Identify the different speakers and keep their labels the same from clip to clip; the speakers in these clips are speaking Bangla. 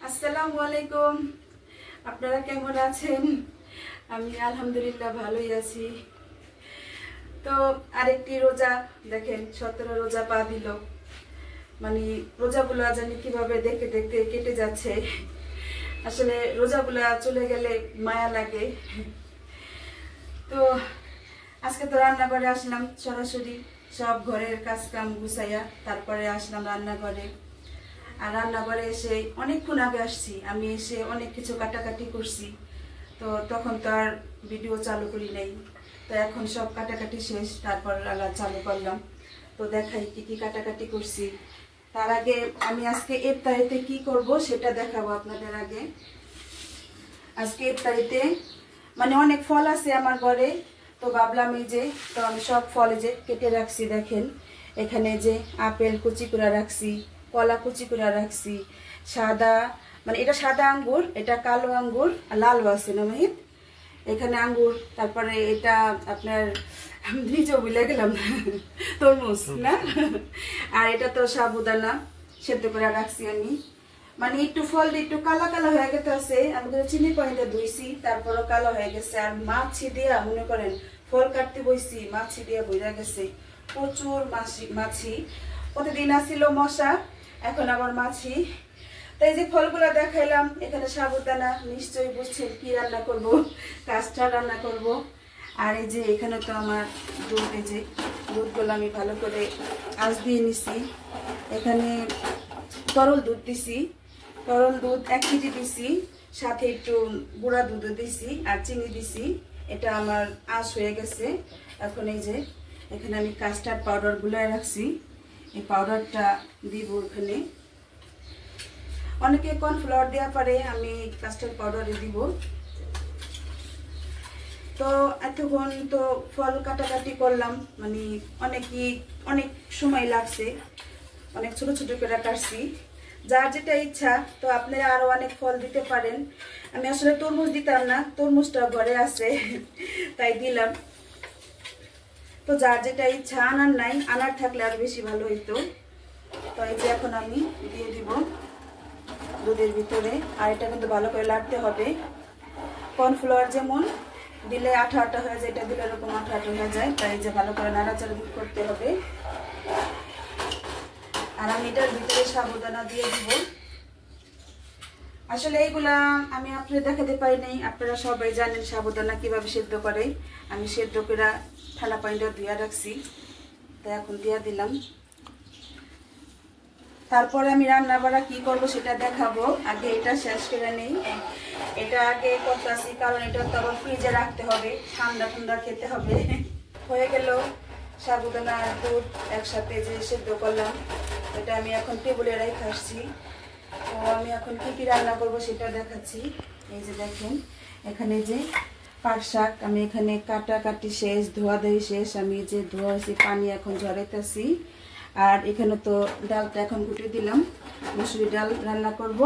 Speaker 1: আসসালামু আলাইকুম। আপনারা কেমন আছেন? আমি আলহামদুলিল্লাহ ভালোই আছি। তো আরেকটি রোজা দেখেন 17 রোজা পা দিল। মানে রোজাগুলো জানি কিভাবে দেখতে দেখতে কেটে যাচ্ছে। আসলে রোজাগুলো চলে গেলে মায়া লাগে। তো আজকে তো রান্নাঘরে আসলাম, সরাসরি সব ঘরের কাজ কাম গুছাইয়া তারপরে আসলাম রান্নাঘরে। আর রান্নাঘরে এসে অনেকক্ষণ আগে আসছি, আমি এসে অনেক কিছু কাটাকাটি করছি। তো তখন তো আর ভিডিও চালু করি নাই, তো এখন সব কাটাকাটি শেষ, তারপর রান্না চালু করলাম। তো দেখাই কি কি কাটাকাটি করছি। তার আগে আমি আজকে ইফতারিতে কি করব সেটা দেখাবো আপনাদের। আগে আজকে ইফতারিতে মানে অনেক ফল আছে আমার ঘরে, তো ভাবলাম এই যে তো আমি সব ফল যে কেটে রাখছি। দেখেন এখানে যে আপেল কুচি করে রাখছি, কলা কুচি করে রাখছি, সাদা মানে এটা সাদা আঙ্গুর, এটা কালো আঙ্গুর আর লালও আছে না মাহিত। এখানে আঙ্গুর, তারপরে এটা আপনার নিজেও ভুলে গেলাম তরমুজ না, আর এটা তো সাবুদানা সেদ্ধ করে রাখছি আমি। মানে একটু ফল একটু কালা কালা হয়ে গেছে, আমি তো চিনি পানিতে ধুইছি তারপরও কালো হয়ে গেছে। আর মাছি দিয়া মনে করেন ফল কাটতে বইছি, মাছি দিয়া বইরা গেছে, প্রচুর মাছি। প্রতিদিন আসছিল মশা, এখন আবার মাছি। তো এই যে ফলগুলো দেখাইলাম, এখানে সাবুদানা, নিশ্চয়ই বুঝছেন কি রান্না করব, কাস্টার্ড রান্না করব। আর এই যে এখানে তো আমার দুধ, এই যে দুধগুলো আমি ভালো করে আঁচ দিয়ে নিছি। এখানে তরল দুধ দিছি, তরল দুধ 1 কেজি দিছি, সাথে একটু গুঁড়া দুধও দিছি আর চিনি দিছি। এটা আমার আঁচ হয়ে গেছে। এখন এই যে এখানে আমি কাস্টার্ড পাউডার গুলায় রাখছি, এই পাউডারটা দিব এখানে। অনেকে কর্নফ্লাওয়ার দেওয়া পারে, আমি কাস্টার্ড পাউডারে দিব। তো এতক্ষণ তো ফল কাটাকাটি করলাম, মানে অনেক সময় লাগছে, অনেক ছোট ছোট করে কাটছি। যার যেটা ইচ্ছা, তো আপনারা আরো অনেক ফল দিতে পারেন। আমি আসলে তরমুজ দিতাম না, তরমুজটা ঘরে আছে তাই দিলাম। তো যার যেটা ইচ্ছা, আনার নাই, আনার থাকলে আর বেশি ভালো হইতো। তো এই যে এখন আমি দিয়ে দিব দুধের ভিতরে। আর এটা কিন্তু ভালো করে লাড়তে হবে। কর্নফ্লাওয়ার যেমন দিলে আঠা আঠা হয়ে যায়, এটা দিলে এরকম আঠা আঠা হয়ে যায়, তাই যে ভালো করে নাড়াচাড়া করতে হবে। আর আমি এটার ভিতরে সাবুদানা দিয়ে দিব। আসলে এইগুলা আমি আপনাদের দেখাতে পারি নাই, আপনারা সবাই জানেন সাবুদানা কিভাবে সেদ্ধ করে। আমি সেদ্ধ করে ঠান্ডা পানিটা ধুয়ে রাখছি, তাই এখন দিয়ে দিলাম। তারপরে আমি রান্না বাড়া কি করব সেটা দেখাবো। আগে এটা শেষ করে নেই, এটা আগে করতেছি, কারণ এটা তো আবার ফ্রিজে রাখতে হবে, ঠান্ডা ঠান্ডা খেতে হবে। হয়ে গেল সাবুদানা আর দুধ একসাথে যে সেদ্ধ করলাম, এটা আমি এখন টেবিলে রেখে আসছি। তো আমি এখন কি কি রান্না করব সেটা দেখাচ্ছি। এই যে দেখেন এখানে যে পাট শাক, আমি এখানে কাটাকাটি শেষ, ধোয়া ধুই শেষ, আমি যে ধোয়া হয়েছি পানি এখন ঝরাইতেছি। আর এখানে তো ডালটা এখন কুটে দিলাম, মুসুরি ডাল রান্না করব।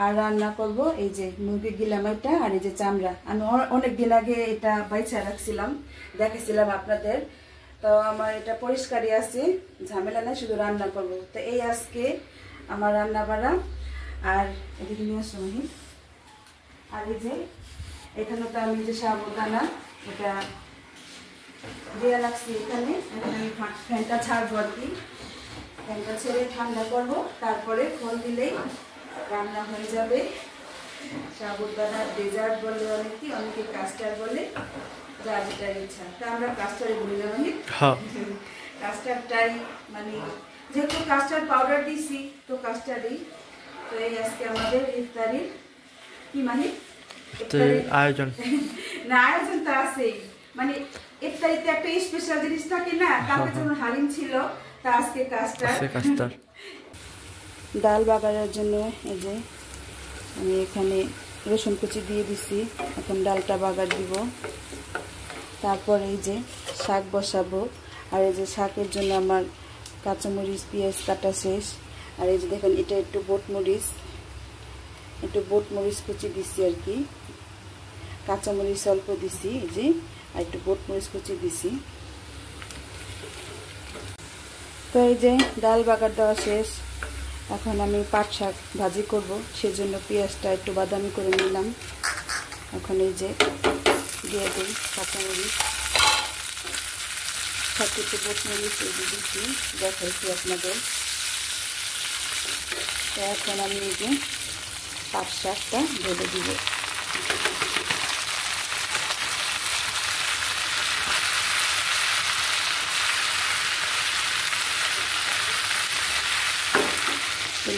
Speaker 1: আর রান্না করব এই যে মুরগি দিলাম এটা, আর এই যে চামড়া আমি অনেক দিন আগে এটা বাইছা রাখছিলাম, দেখেছিলাম আপনাদের। তো আমার এটা পরিষ্কারই আছে, ঝামেলা নেই, শুধু রান্না করব। তো এই আজকে আমার রান্না বাড়া। আর এদিকে নিয়ে আসো। আর এই যে এখানে তো আমি যে সাবুদানা এটা দিয়ে রাখছি, এখানে আমি ফ্যানটা ছাড়বো আর কি, ফ্যানটা ছেড়ে ঠান্ডা করবো, তারপরে ফল দিলেই রান্না হয়ে যাবে। সাবুদানা ডেজার্ট বলে অনেকে, অনেকে কাস্টার্ড বলে, যার যেটা ইচ্ছা। তা আমরা কাস্টার্ড বলি না, মানে কাস্টার্ডটাই, মানে যেহেতু কাস্টার্ড পাউডার দিছি তো কাস্টার্ডই। তো এই আজকে আমাদের ইফতারির কি মানে
Speaker 2: আয়োজন
Speaker 1: না, আয়োজন তো আছেই, মানে ইফতারিতে একটা স্পেশাল জিনিস থাকে না, কালকে যেমন হালিম ছিল, তা আজকে কাস্টার্ড। ডাল বাগারের জন্য এই যে আমি এখানে রসুন কুচি দিয়ে দিছি, এখন ডালটা বাগার দিব। তারপর এই যে শাক বসাবো, আর এই যে শাকের জন্য আমার কাঁচামরিচ পেঁয়াজ কাটা শেষ। আর এই যে দেখেন এটা একটু বোটমরিচ কুচি দিছি আর কি, কাঁচামরিচ অল্প দিছি এই যে, আর একটু বোটমরিচ কুচি দিছি। তো এই যে ডাল বাগার দেওয়া শেষ, এখন আমি পাট শাক ভাজি করব, সেজন্য পেঁয়াজটা একটু বাদামি করে নিলাম। এখন এই যে দিয়ে দিই কাঁচামরিচ, সাথে একটু গোলমরিচ এই যে দিচ্ছি, দেখাইছি আপনাদের। তো এখন আমি এই যে পাট শাকটা ঢেলে দিব।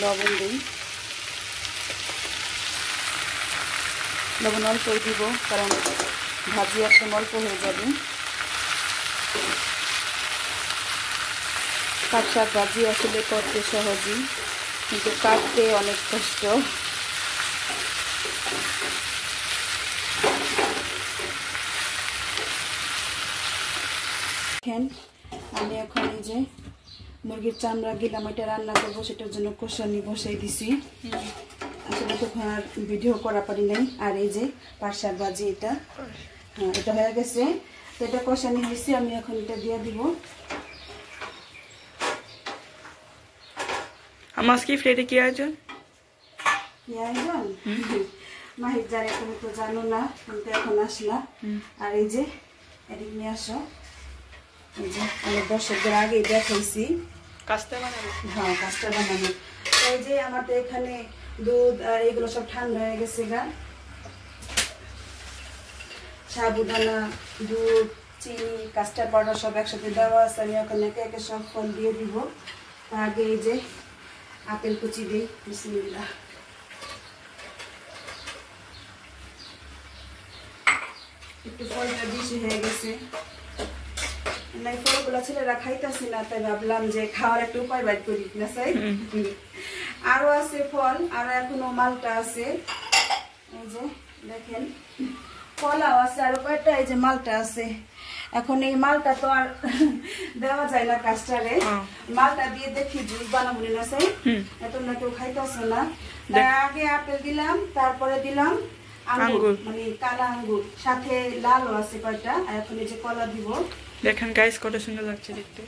Speaker 1: লবণ দিই, লবণ অল্প দিব কারণ ভাজি একদম অল্প হয়ে যাবে। পাট শাক ভাজি আসলে করতে সহজই, কিন্তু কাটতে অনেক কষ্ট। আমি এখন এই যে মুরগির চামড়া গিলাম, এটা রান্না করবো, সেটার জন্য কষানি বসাই দিছি। আসলে তখন আর ভিডিও করা পারি নাই। আর এই যে পাট শাক ভাজি, এটা হ্যাঁ এটা হয়ে গেছে। তো এটা কষানি হয়েছে, আমি এখন এটা দিয়ে দিব।
Speaker 2: আমার কি ফ্লেটে কি আয়োজন?
Speaker 1: কি আয়োজন? মাহির জানে, তুমি তো জানো না, কিন্তু এখন আসলা। আর এই যে এদিক নিয়ে আসো, এই যে অনেক দর্শকদের আগে দেখাইছি
Speaker 2: কাস্তে বানাবো।
Speaker 1: হ্যাঁ কাস্টা বানানো। এই যে আমার তো এখানে দুধ আর এগুলো সব ঠান্ডা হয়ে গেছে গা। সাবুদানা, দুধ, চিনি, কাস্টার্ড পাউডার সব একসাথে দেওয়া আছে। আমি ওখানে একে একে সব ফল দিয়ে দিব। আগে এই যে আপেল কুচি দিই, বিসমিল্লাহ। একটু ফলটা বেশি হয়ে গেছে, এই ফলগুলো ছেলেরা খাইতেছি না, তাই ভাবলাম যে খাওয়ার একটা উপায় বাইর করি না চাই। আরো আছে ফল, আর এখনো মালটা আছে, এই যে দেখেন কলাও আছে, আরো কয়েকটা এই যে মালটা আছে। এখন এই মালটা তো আর দেওয়া যায় না কাস্টারে, মালটা দিয়ে দেখি জুস বানাবো না চাই, তোমরা কেউ খাইতেছো না। তাই আগে আপেল দিলাম, তারপরে দিলাম আঙ্গুর, মানে কালা আঙ্গুর, সাথে লালও আছে কয়টা। আর এখন এই যে কলা দিব।
Speaker 2: দেখেন গাইস কত সুন্দর লাগছে দেখতে।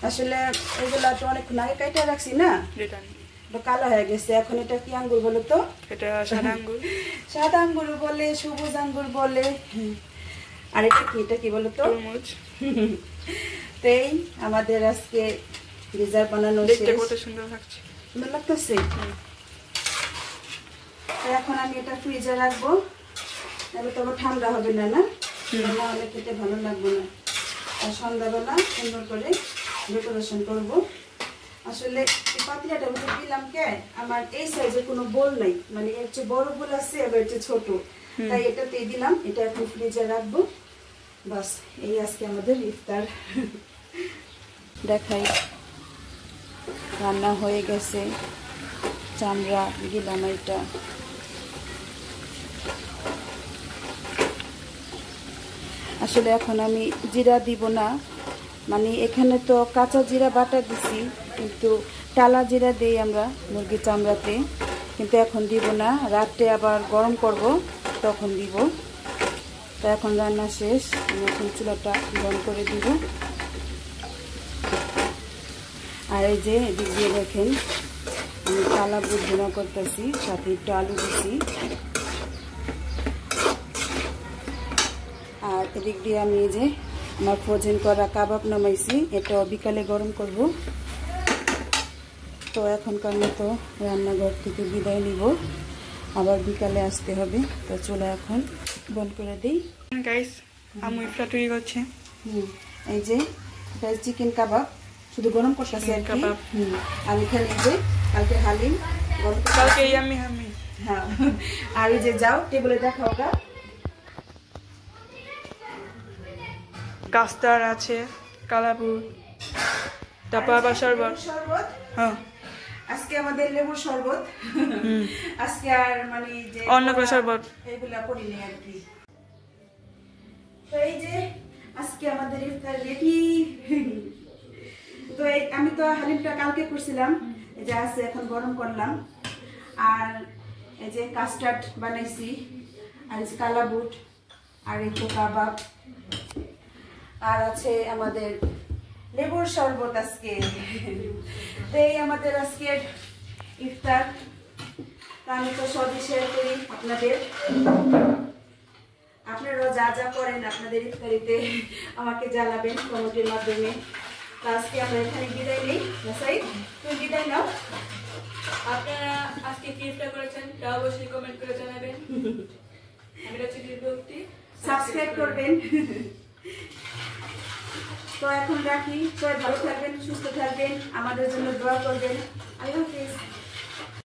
Speaker 1: আসলে এগুলা তো অনেকক্ষণ আগে কাইটা রাখছি না, কালো হয়ে গেছে। এখন এটা কি আঙ্গুর বলো তো?
Speaker 2: এটা সাদা আঙ্গুর।
Speaker 1: সাদা আঙ্গুর বলে, সবুজ আঙ্গুর বলে, আর এটা কি, এটা কি বলো তো?
Speaker 2: তরমুজ।
Speaker 1: তাই আমাদের আজকে ডিজার বানানো
Speaker 2: দেখতে কত সুন্দর লাগছে,
Speaker 1: সুন্দর লাগতেছে। এখন আমি এটা ফ্রিজে রাখবো, তাহলে তবে ঠান্ডা হবে না, না হলে খেতে ভালো লাগবে না। আর সন্ধ্যাবেলা সুন্দর করে ডেকোরেশন করবো। আসলে এই পাতিলাটা দিলাম কে, আমার এই সাইজের কোনো বোল নাই, মানে এর চেয়ে বড় বোল আছে, আবার এর চেয়ে ছোট, তাই এটাতে দিলাম। এটা এখন ফ্রিজে রাখবো, বাস এই আজকে আমাদের ইফতার। দেখাই রান্না হয়ে গেছে, চামড়া দিলাম এটা। আসলে এখন আমি জিরা দিব না, মানে এখানে তো কাঁচা জিরা বাটা দিছি, কিন্তু টালা জিরা দিই আমরা মুরগির চামড়াতে, কিন্তু এখন দিব না, রাতে আবার গরম করব তখন দিব। তো এখন রান্না শেষ, আমি এখন চুলাটা বন্ধ করে দিব। আর এই যে এদিক দিয়ে দেখেন আমি কালা বুট ভুনা করতেছি, সাথে একটু আলু দিছি। আর এদিক দিয়ে আমি এই যে আমার ফ্রোজেন করা কাবাব নামাইছি, এটাও বিকালে গরম করব। তো এখনকার মতো রান্নাঘর থেকে বিদায় নিব, আবার বিকালে আসতে হবে। তো চলো এখন বন্ধ করে দিই।
Speaker 2: গাইস আমু ইফতার তৈরি করছে।
Speaker 1: এই যে এটা চিকেন কাবাব, শুধু গরম করতেছি আর কি। আর এখানে এই যে কালকে হালিম গরম,
Speaker 2: কালকে আমি
Speaker 1: হ্যাঁ। আর এই যে যাও টেবিলে দেখাও গা,
Speaker 2: কাস্টার আছে, কালাবুট, তারপর আবার শরবত। হ্যাঁ
Speaker 1: আজকে আমাদের লেবুর শরবত, আজকে আর মানে যে
Speaker 2: অন্য কোনো শরবত
Speaker 1: এগুলা করিনি আর কি। তো এই যে আজকে আমাদের ইফতার রেডি। তো আমি তো হালিমটা কালকে করছিলাম, এই যে আছে এখন গরম করলাম। আর এই যে কাস্টার্ড বানাইছি, আর এই যে কালাবুট, আর এই তো কাবাব, আর আছে আমাদের লেবুর শরবত আজকে। তো এই আমাদের আজকের ইফতার। আমি তো সবই শেয়ার করি আপনাদের। আপনারা যা যা করেন আপনাদের ইফতারিতে আমাকে জানাবেন কমেন্টের মাধ্যমে। তো আজকে আমরা এখানে বিদায় নেই। সাইদ, তুমি বিদায় নাও।
Speaker 2: আপনারা আজকে কি ইফতার করেছেন তা অবশ্যই কমেন্ট করে জানাবেন। আমি রাচিদির ব্লগটি
Speaker 1: সাবস্ক্রাইব করবেন। তো এখন রাখি, সবাই ভালো থাকবেন, সুস্থ থাকবেন, আমাদের জন্য দোয়া করবেন। আল্লাহ হাফেজ।